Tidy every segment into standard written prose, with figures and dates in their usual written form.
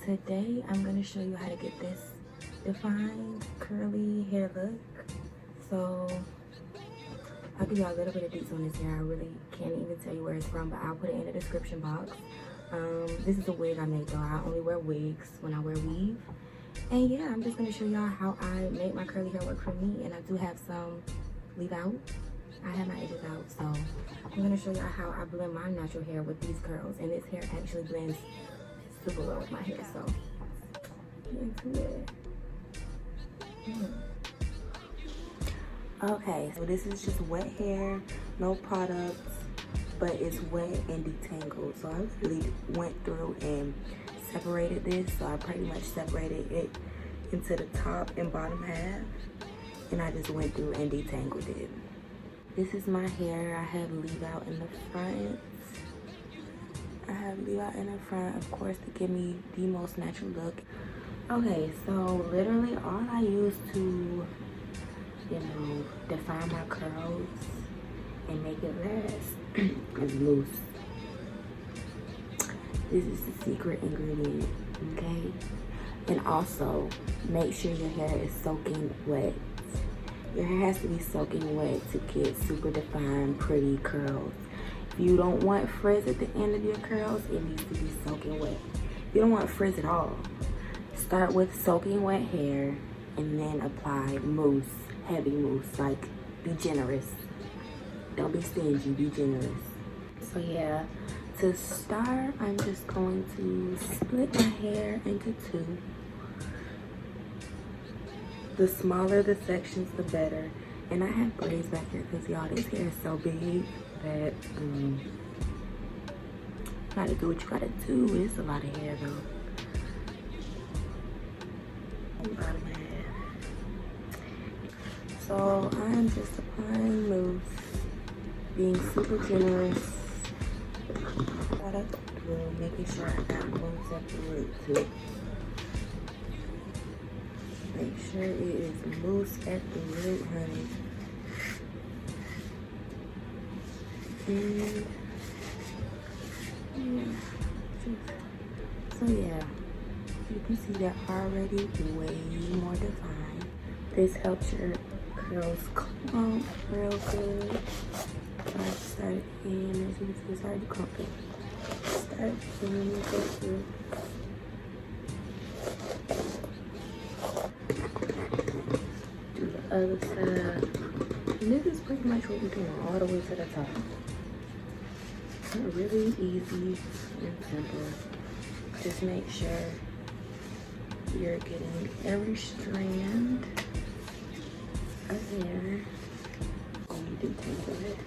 today I'm going to show you how to get this defined curly hair look. So I'll give y'all a little bit of details on this hair. I really can't even tell you where it's from, but I'll put it in the description box. This is a wig I made though. I only wear wigs when I wear weave. And yeah, I'm just going to show y'all how I make my curly hair work for me. And I do have some leave out. I have my edges out, so I'm going to show y'all how I blend my natural hair with these curls. And this hair actually blends super well with my hair, so get into it. Okay, so this is just wet hair, no products, but it's wet and detangled. So I really went through and separated this. So I pretty much separated it into the top and bottom half, and I just went through and detangled it. This is my hair. I have leave out in the front. I have leave out in the front, of course, to give me the most natural look. Okay, so literally all I use to, you know, define my curls and make it last is mousse. This is the secret ingredient, okay? And also, make sure your hair is soaking wet. Your hair has to be soaking wet to get super defined, pretty curls. If you don't want frizz at the end of your curls, it needs to be soaking wet. If you don't want frizz at all, start with soaking wet hair and then apply mousse, heavy mousse. Like, be generous. Don't be stingy, be generous. So yeah, to start, I'm just going to split my hair into two. The smaller the sections, the better. And I have braids back here because y'all, this hair is so big that you gotta do what you gotta do. It's a lot of hair though. Bottom half. So I'm just applying mousse, being super generous. Gotta go through, making sure I got mousse at the root too. Make sure it is mousse at the root, honey. And yeah, so yeah, you can see that already way more defined. This helps your curls clump real good. So I started in, as you can see, it's already clumping. Start in, go through. Do the other side. And this is pretty much what we're doing all the way to the top. Really easy and simple. Just make sure you're getting every strand of hair and you detangle it.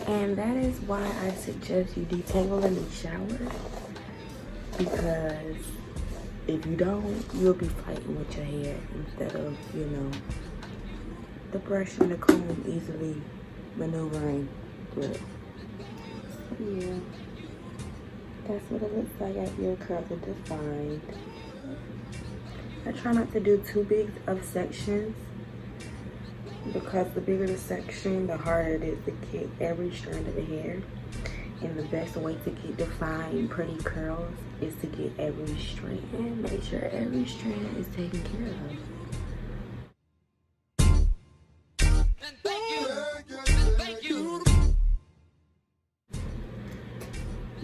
And that is why I suggest you detangle in the shower, because if you don't, you'll be fighting with your hair instead of, you know, the brush and the comb easily maneuvering through it. So yeah, that's what it looks like after your curls are defined. I try not to do too big of sections, because the bigger the section, the harder it is to get every strand of the hair. And the best way to get defined, pretty curls is to get every strand and make sure every strand is taken care of.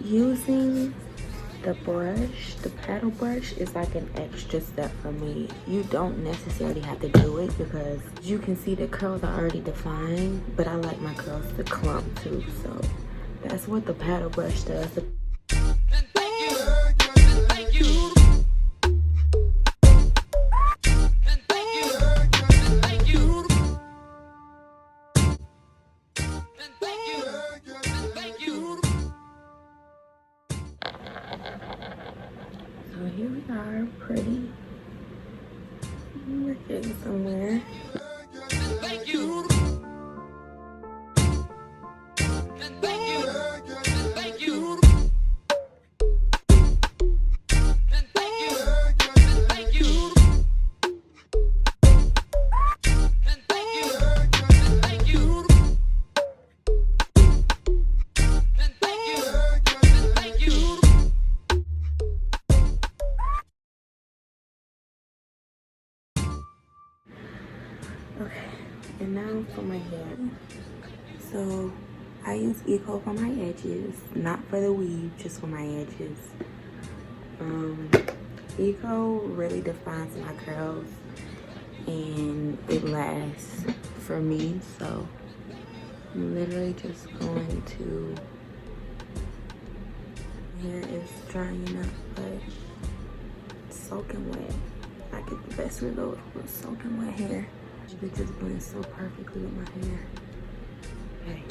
Using the brush, the paddle brush, is like an extra step for me. You don't necessarily have to do it because you can see the curls are already defined, but I like my curls to clump too, so that's what the paddle brush does. So here we are, pretty. We're getting somewhere. And now for my hair. So I use Eco for my edges, not for the weave, just for my edges. Eco really defines my curls and it lasts for me. So I'm literally just going to, hair is drying up, but it's soaking wet. I get the best result with soaking wet hair. It just blends so perfectly with my hair. Okay.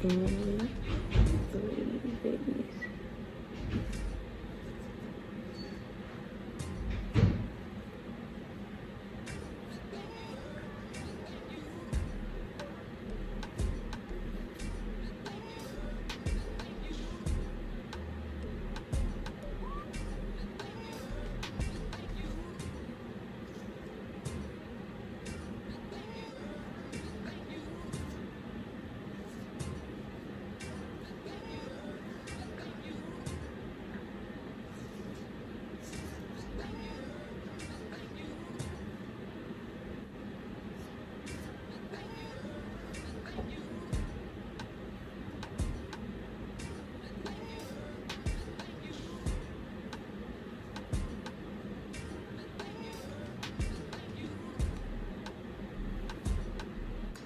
And three babies.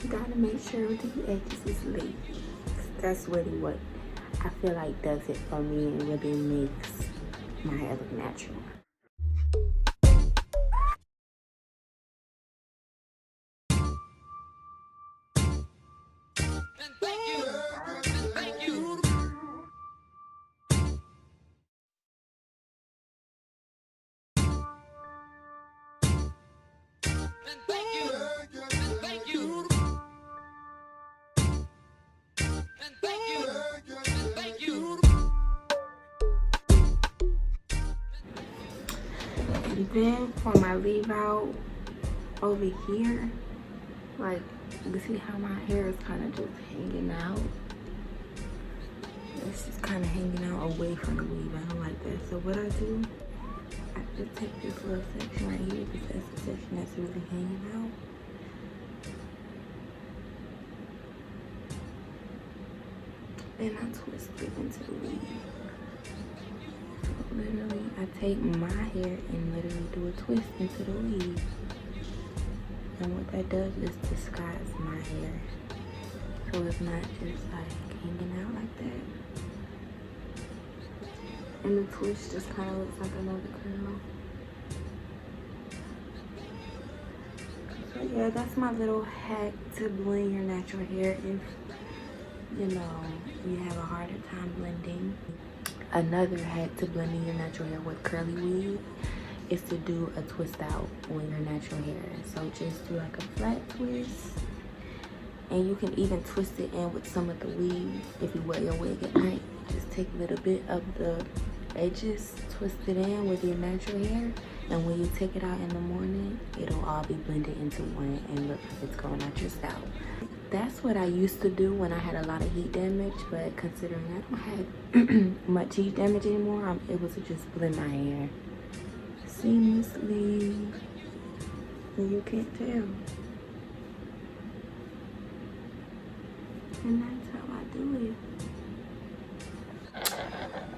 You gotta make sure the edges is laid. That's really what I feel like does it for me and really makes my hair look natural. And then for my leave out over here, like you see how my hair is kind of just hanging out. It's just kind of hanging out away from the weave. I don't like that. So what I do, I just take this little section right here because that's the section that's really hanging out. And I twist it into the weave. So literally, I take my hair and literally do a twist into the weave. And what that does is disguise my hair. So it's not just like hanging out like that. And the twist just kind of looks like another curl. So yeah, that's my little hack to blend your natural hair if, you know, you have a harder time blending. Another hack to blending your natural hair with curly weave is to do a twist out on your natural hair. So just do like a flat twist. And you can even twist it in with some of the weave if you wear your wig at night. Just take a little bit of the edges, twist it in with your natural hair, and when you take it out in the morning, it'll all be blended into one and look like it's going out your scalp. That's what I used to do when I had a lot of heat damage, but considering I don't have much heat damage anymore, I'm able to just blend my hair seamlessly, and you can't tell. And that's how I do it.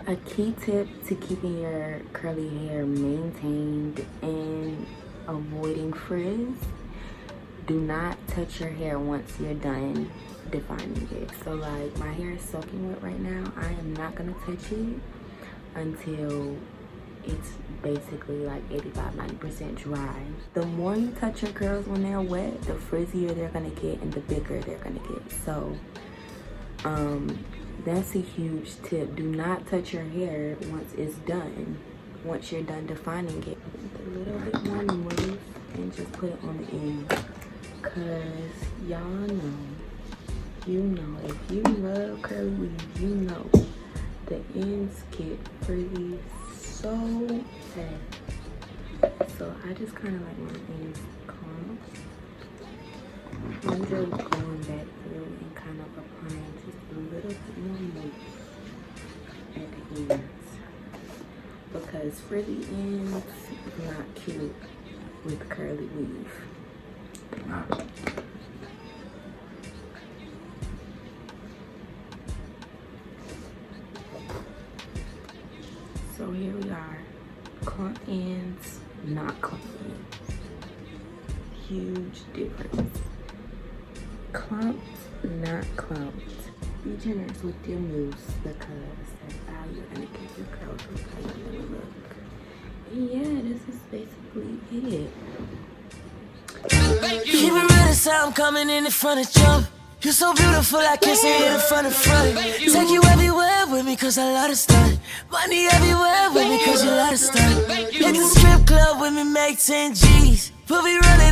A key tip to keeping your curly hair maintained and avoiding frizz: do not touch your hair once you're done defining it. So like my hair is soaking wet right now. I am not gonna touch it until it's basically like 85–90% dry. The more you touch your curls when they're wet, the frizzier they're gonna get and the bigger they're gonna get. So that's a huge tip. Do not touch your hair once it's done. Once you're done defining it, a little bit more loose and just put it on the end. Cause y'all know, if you love curly weave, you know the ends get frizzy so fast. So I just kind of like my ends calm. I'm just going back through and kind of applying just a little bit more mousse at the ends. because frizzy ends not cute with curly weave. So here we are, clump ends, not clump ends. Huge difference. Clumped, not clumped. Be generous with your mousse because that's how you're gonna get your curls look how you wanna look. And yeah, this is basically it. Keep it real, that's how I'm coming in front of jump. You're so beautiful, I can't see it in front of front. Take you everywhere with me, cause I love to stunt. Money everywhere with me, cause you love to stunt. Hit the strip club with me, make 10 G's. We'll be running up.